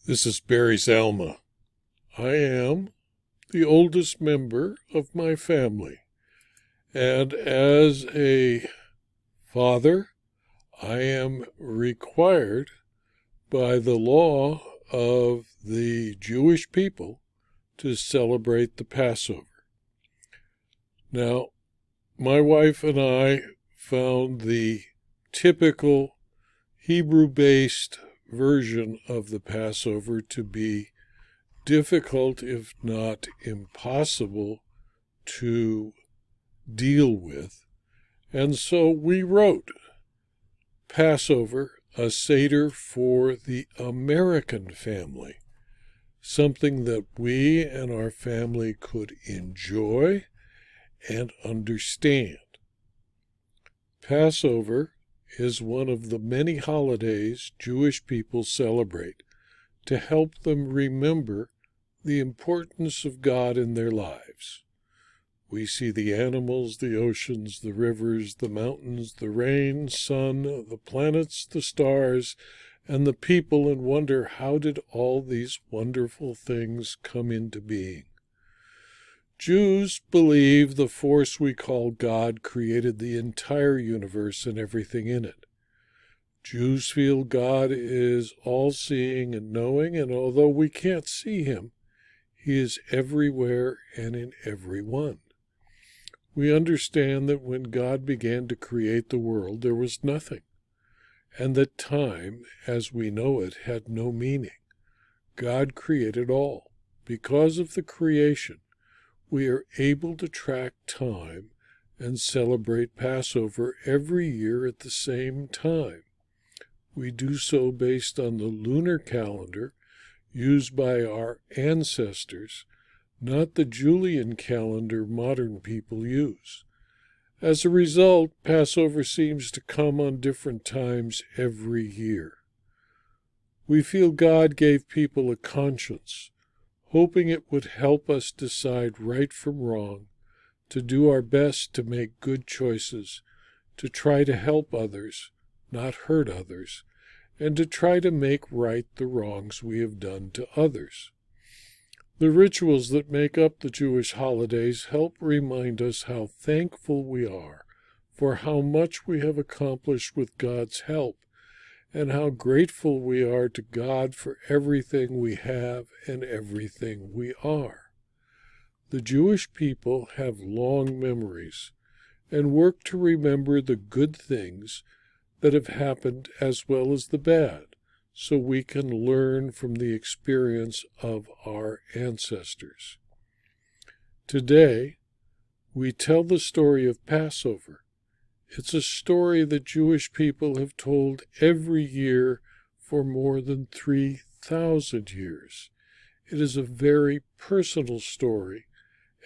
This is Barry Zalma. I am the oldest member of my family, and as a father, I am required by the law of the Jewish people to celebrate the Passover. Now, my wife and I found the typical Hebrew-based version of the Passover to be difficult, if not impossible, to deal with. And so we wrote Passover, a Seder for the American family, something that we and our family could enjoy and understand. Passover is one of the many holidays Jewish people celebrate to help them remember the importance of God in their lives. We see the animals, the oceans, the rivers, the mountains, the rain, sun, the planets, the stars, and the people, and wonder, how did all these wonderful things come into being? Jews believe the force we call God created the entire universe and everything in it. Jews feel God is all-seeing and knowing, and although we can't see him, he is everywhere and in everyone. We understand that when God began to create the world, there was nothing, and that time, as we know it, had no meaning. God created all. Because of the creation, we are able to track time and celebrate Passover every year at the same time. We do so based on the lunar calendar used by our ancestors, not the Julian calendar modern people use. As a result, Passover seems to come on different times every year. We feel God gave people a conscience, hoping it would help us decide right from wrong, to do our best to make good choices, to try to help others, not hurt others, and to try to make right the wrongs we have done to others. The rituals that make up the Jewish holidays help remind us how thankful we are for how much we have accomplished with God's help, and how grateful we are to God for everything we have and everything we are. The Jewish people have long memories and work to remember the good things that have happened as well as the bad, so we can learn from the experience of our ancestors. Today, we tell the story of Passover. It's a story that Jewish people have told every year for more than 3,000 years. It is a very personal story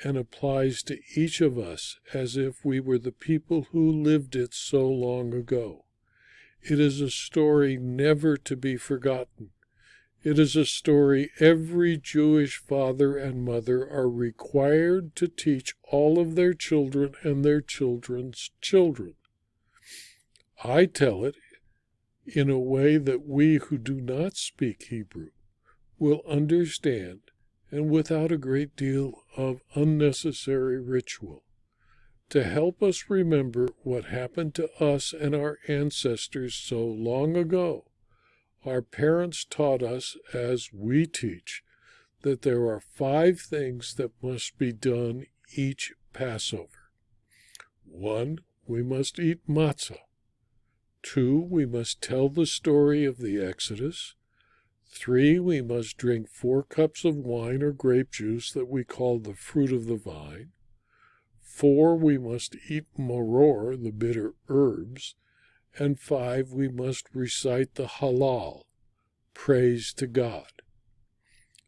and applies to each of us as if we were the people who lived it so long ago. It is a story never to be forgotten. It is a story every Jewish father and mother are required to teach all of their children and their children's children. I tell it in a way that we who do not speak Hebrew will understand, and without a great deal of unnecessary ritual, to help us remember what happened to us and our ancestors so long ago. Our parents taught us, as we teach, that there are 5 things that must be done each Passover. 1, we must eat matzah. 2, we must tell the story of the Exodus. 3, we must drink 4 cups of wine or grape juice that we call the fruit of the vine. 4, we must eat maror, the bitter herbs. And 5, we must recite the Hallel, praise to God.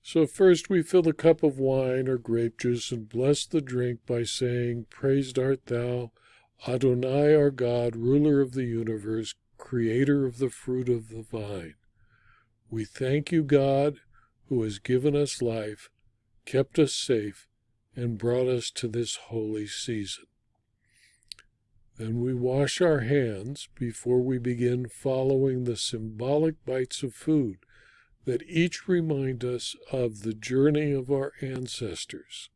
So first we fill a cup of wine or grape juice and bless the drink by saying, "Praised art thou, Adonai our God, ruler of the universe, creator of the fruit of the vine. We thank you, God, who has given us life, kept us safe, and brought us to this holy season." Then we wash our hands before we begin following the symbolic bites of food that each remind us of the journey of our ancestors.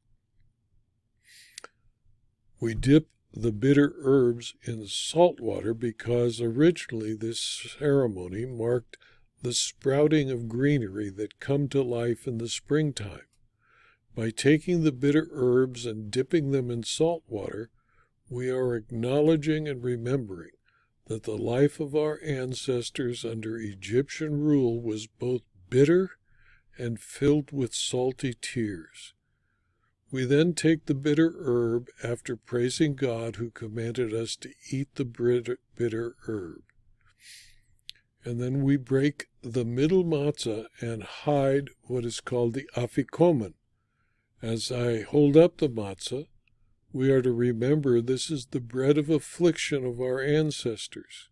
We dip the bitter herbs in salt water because originally this ceremony marked the sprouting of greenery that come to life in the springtime. By taking the bitter herbs and dipping them in salt water, we are acknowledging and remembering that the life of our ancestors under Egyptian rule was both bitter and filled with salty tears. We then take the bitter herb after praising God who commanded us to eat the bitter herb. And then we break the middle matzah and hide what is called the afikomen. As I hold up the matzah, we are to remember this is the bread of affliction of our ancestors.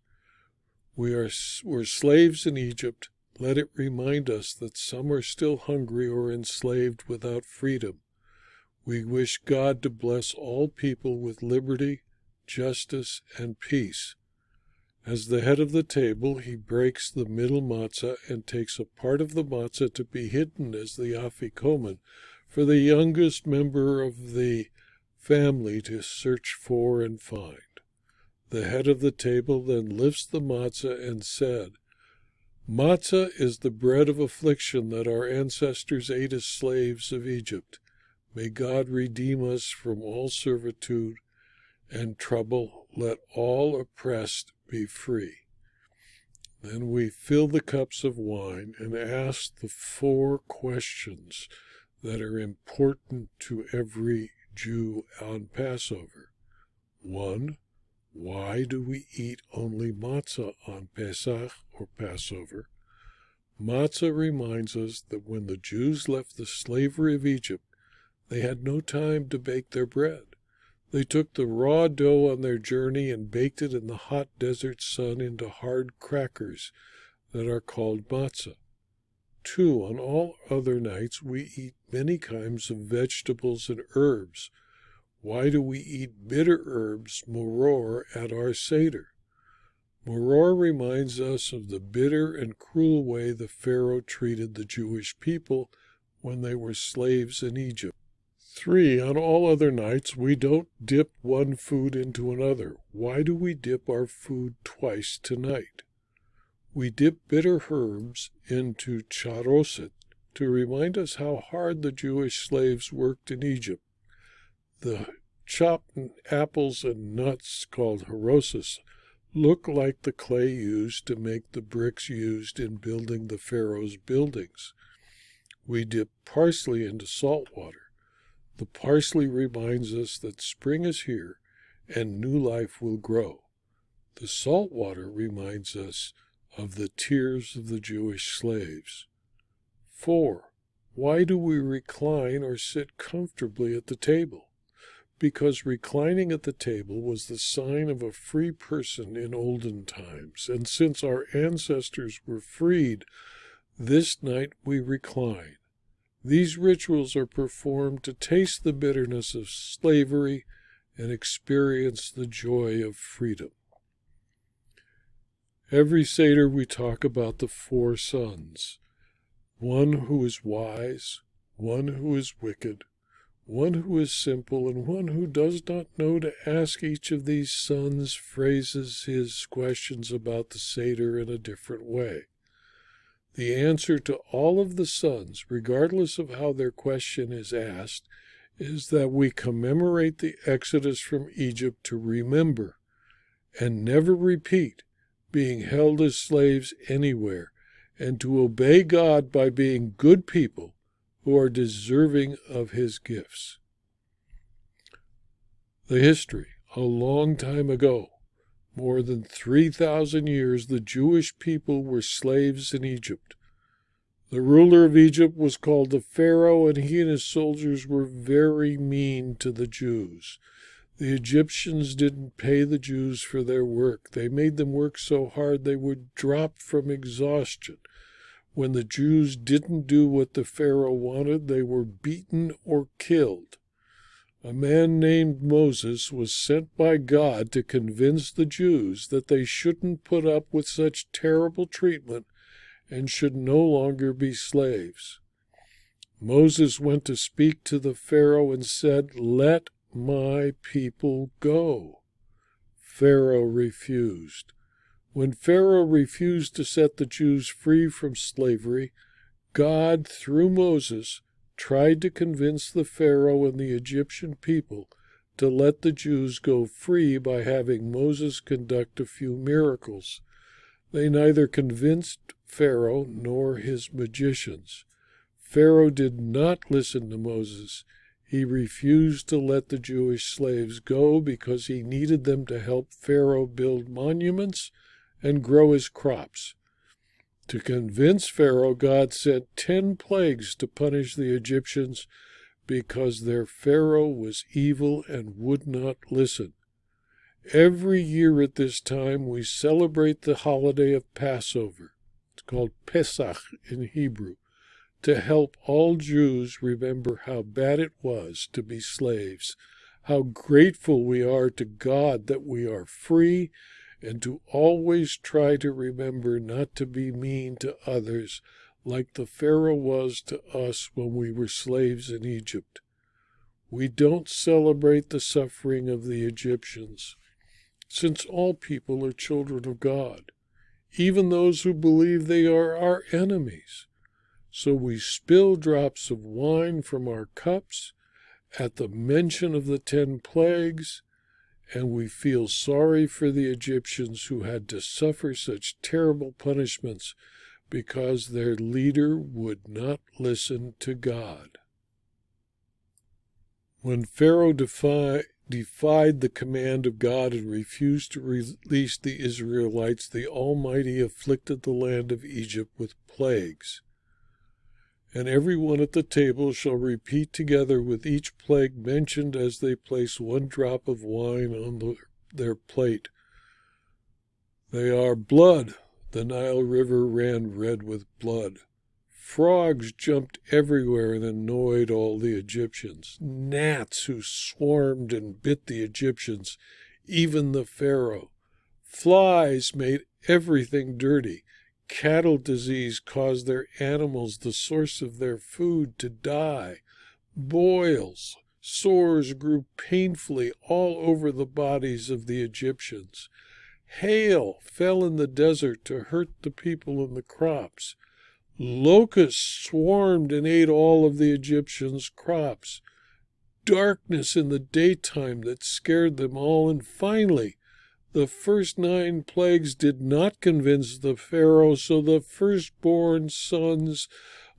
We were slaves in Egypt. Let it remind us that some are still hungry or enslaved without freedom. We wish God to bless all people with liberty, justice, and peace. As the head of the table, he breaks the middle matzah and takes a part of the matzah to be hidden as the afikomen for the youngest member of the family to search for and find. The head of the table then lifts the matzah and said, "Matzah is the bread of affliction that our ancestors ate as slaves of Egypt. May God redeem us from all servitude and trouble. Let all oppressed be free." Then we fill the cups of wine and ask the 4 questions that are important to every Jew on Passover. 1. Why do we eat only matzah on Pesach or Passover? Matzah reminds us that when the Jews left the slavery of Egypt, they had no time to bake their bread. They took the raw dough on their journey and baked it in the hot desert sun into hard crackers that are called matzah. 2. On all other nights we eat many kinds of vegetables and herbs. Why do we eat bitter herbs, moror, at our Seder? Moror reminds us of the bitter and cruel way the Pharaoh treated the Jewish people when they were slaves in Egypt. 3. On all other nights we don't dip one food into another. Why do we dip our food twice tonight? We dip bitter herbs into charoset to remind us how hard the Jewish slaves worked in Egypt. The chopped apples and nuts, called harosis, look like the clay used to make the bricks used in building the Pharaoh's buildings. We dip parsley into salt water. The parsley reminds us that spring is here and new life will grow. The salt water reminds us of the tears of the Jewish slaves. 4. Why do we recline or sit comfortably at the table? Because reclining at the table was the sign of a free person in olden times, and since our ancestors were freed, this night we recline. These rituals are performed to taste the bitterness of slavery and experience the joy of freedom. Every Seder we talk about the 4 sons, one who is wise, one who is wicked, one who is simple, and one who does not know to ask each of these sons phrases his questions about the Seder in a different way. The answer to all of the sons, regardless of how their question is asked, is that we commemorate the exodus from Egypt to remember and never repeat being held as slaves anywhere, and to obey God by being good people who are deserving of his gifts. The history. A long time ago, more than 3,000 years, the Jewish people were slaves in Egypt. The ruler of Egypt was called the Pharaoh, and he and his soldiers were very mean to the Jews. The Egyptians didn't pay the Jews for their work. They made them work so hard they would drop from exhaustion. When the Jews didn't do what the Pharaoh wanted, they were beaten or killed. A man named Moses was sent by God to convince the Jews that they shouldn't put up with such terrible treatment and should no longer be slaves. Moses went to speak to the Pharaoh and said, "Let my people go." Pharaoh refused. When Pharaoh refused to set the Jews free from slavery, God, through Moses, tried to convince the Pharaoh and the Egyptian people to let the Jews go free by having Moses conduct a few miracles. They neither convinced Pharaoh nor his magicians. Pharaoh did not listen to Moses. He refused to let the Jewish slaves go because he needed them to help Pharaoh build monuments and grow his crops. To convince Pharaoh, God sent 10 plagues to punish the Egyptians because their Pharaoh was evil and would not listen. Every year at this time we celebrate the holiday of Passover. It's called Pesach in Hebrew, to help all Jews remember how bad it was to be slaves, how grateful we are to God that we are free, and to always try to remember not to be mean to others like the Pharaoh was to us when we were slaves in Egypt. We don't celebrate the suffering of the Egyptians, since all people are children of God, even those who believe they are our enemies. So we spill drops of wine from our cups at the mention of the 10 plagues, and we feel sorry for the Egyptians who had to suffer such terrible punishments because their leader would not listen to God. When Pharaoh defied the command of God and refused to release the Israelites, the Almighty afflicted the land of Egypt with plagues. And everyone at the table shall repeat together with each plague mentioned as they place 1 drop of wine on their plate. They are blood. The Nile River ran red with blood. Frogs jumped everywhere and annoyed all the Egyptians. Gnats who swarmed and bit the Egyptians, even the Pharaoh. Flies made everything dirty. Cattle disease caused their animals, the source of their food, to die. Boils, sores grew painfully all over the bodies of the Egyptians. Hail fell in the desert to hurt the people and the crops. Locusts swarmed and ate all of the Egyptians' crops. Darkness in the daytime that scared them all, and finally, the first 9 plagues did not convince the Pharaoh, so the firstborn sons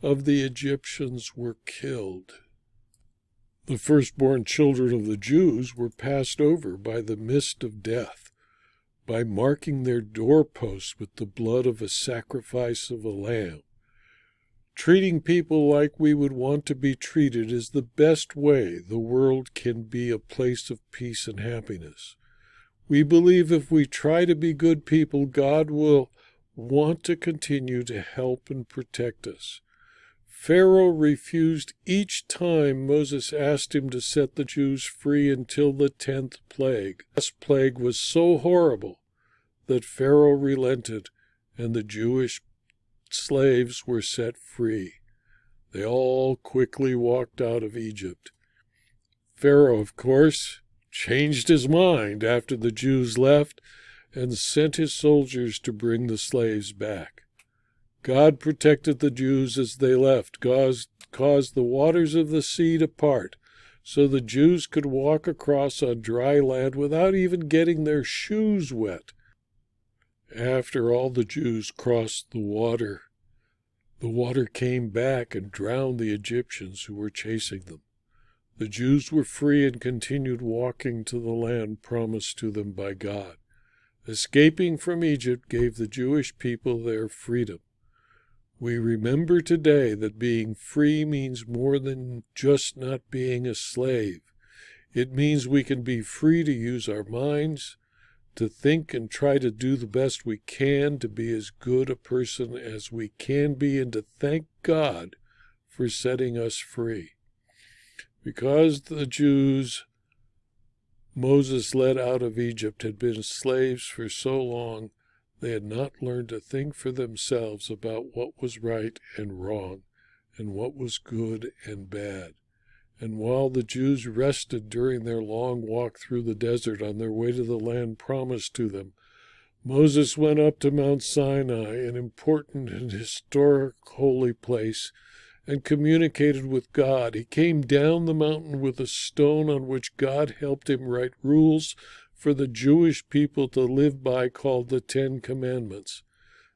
of the Egyptians were killed. The firstborn children of the Jews were passed over by the mist of death, by marking their doorposts with the blood of a sacrifice of a lamb. Treating people like we would want to be treated is the best way the world can be a place of peace and happiness. We believe if we try to be good people, God will want to continue to help and protect us. Pharaoh refused each time Moses asked him to set the Jews free until the 10th plague. This plague was so horrible that Pharaoh relented and the Jewish slaves were set free. They all quickly walked out of Egypt. Pharaoh, of course, changed his mind after the Jews left and sent his soldiers to bring the slaves back. God protected the Jews as they left, caused the waters of the sea to part, so the Jews could walk across on dry land without even getting their shoes wet. After all the Jews crossed the water came back and drowned the Egyptians who were chasing them. The Jews were free and continued walking to the land promised to them by God. Escaping from Egypt gave the Jewish people their freedom. We remember today that being free means more than just not being a slave. It means we can be free to use our minds, to think and try to do the best we can, to be as good a person as we can be, and to thank God for setting us free. Because the Jews Moses led out of Egypt had been slaves for so long, They had not learned a thing for themselves about what was right and wrong, and what was good and bad. And while the Jews rested during their long walk through the desert on their way to the land promised to them, Moses went up to Mount Sinai, an important and historic holy place, and communicated with God. He came down the mountain with a stone on which God helped him write rules for the Jewish people to live by, called the 10 Commandments.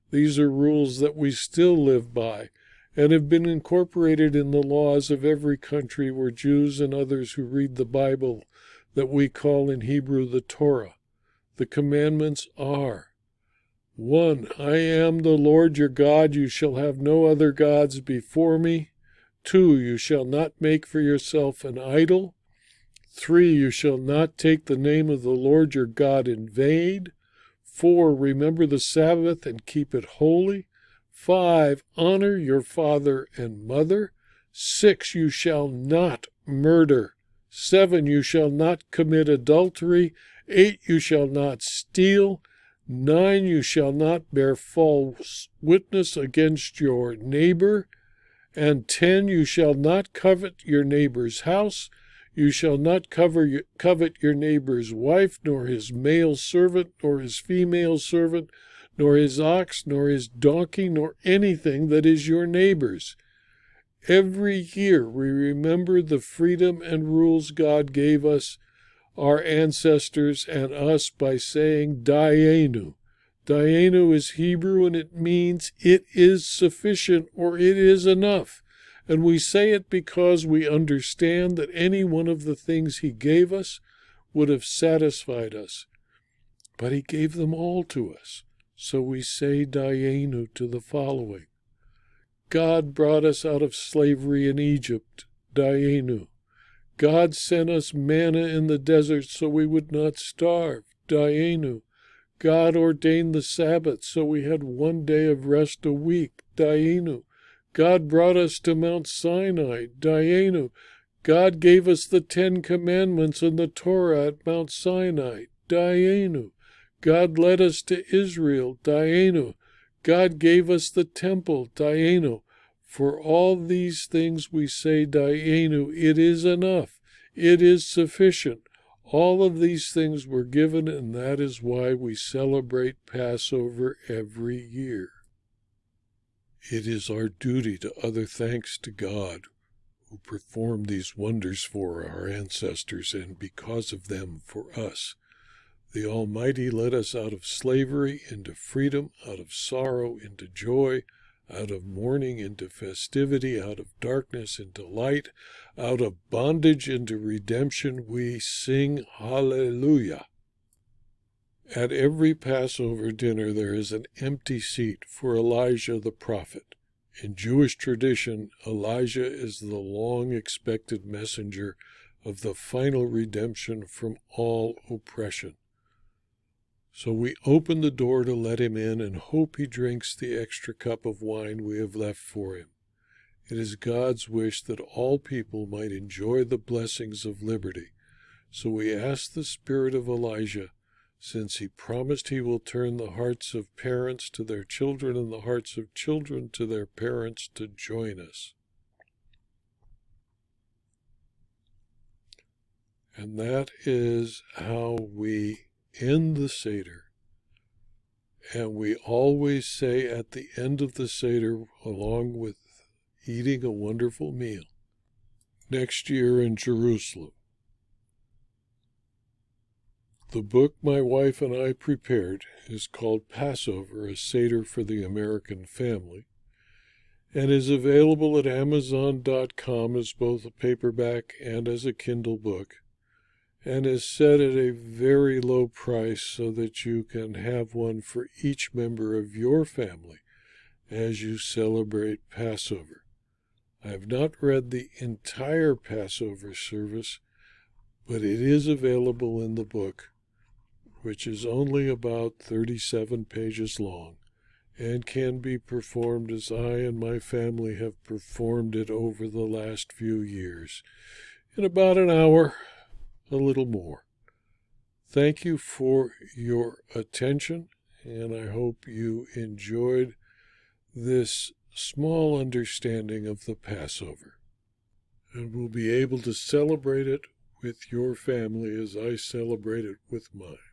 These are rules that we still live by and have been incorporated in the laws of every country where Jews and others who read the Bible, that we call in Hebrew the Torah. The commandments are: 1. I am the Lord your God. You shall have no other gods before me. 2. You shall not make for yourself an idol. 3. You shall not take the name of the Lord your God in vain. 4. Remember the Sabbath and keep it holy. 5. Honor your father and mother. 6. You shall not murder. 7. You shall not commit adultery. 8. You shall not steal. 9. You shall not bear false witness against your neighbor. And 10. You shall not covet your neighbor's house. You shall not covet your neighbor's wife, nor his male servant, nor his female servant, nor his ox, nor his donkey, nor anything that is your neighbor's. Every year we remember the freedom and rules God gave us, our ancestors, and us by saying Dayenu. Dayenu is Hebrew, and it means it is sufficient, or it is enough. And we say it because we understand that any one of the things he gave us would have satisfied us. But he gave them all to us. So we say Dayenu to the following: God brought us out of slavery in Egypt, Dayenu. God sent us manna in the desert so we would not starve, Dayenu. God ordained the Sabbath so we had 1 day of rest a week, Dayenu. God brought us to Mount Sinai, Dayenu. God gave us the 10 Commandments and the Torah at Mount Sinai, Dayenu. God led us to Israel, Dayenu. God gave us the temple, Dayenu. For all these things we say, Dayenu, it is enough, it is sufficient. All of these things were given, and that is why we celebrate Passover every year. It is our duty to utter thanks to God, who performed these wonders for our ancestors, and because of them for us. The Almighty led us out of slavery into freedom, out of sorrow into joy, out of mourning into festivity, out of darkness into light, out of bondage into redemption. We sing Hallelujah. At every Passover dinner there is an empty seat for Elijah the prophet. In Jewish tradition, Elijah is the long-expected messenger of the final redemption from all oppression. So we open the door to let him in and hope he drinks the extra cup of wine we have left for him. It is God's wish that all people might enjoy the blessings of liberty. So we ask the spirit of Elijah, since he promised he will turn the hearts of parents to their children and the hearts of children to their parents, to join us. And that is how we end the Seder. And we always say at the end of the Seder, along with eating a wonderful meal, next year in Jerusalem. The book my wife and I prepared is called Passover, a Seder for the American Family, and is available at Amazon.com as both a paperback and as a Kindle book, and is set at a very low price so that you can have one for each member of your family as you celebrate Passover. I have not read the entire Passover service, but it is available in the book, which is only about 37 pages long, and can be performed as I and my family have performed it over the last few years, in about an hour, a little more. Thank you for your attention, and I hope you enjoyed this small understanding of the Passover, and will be able to celebrate it with your family as I celebrate it with mine.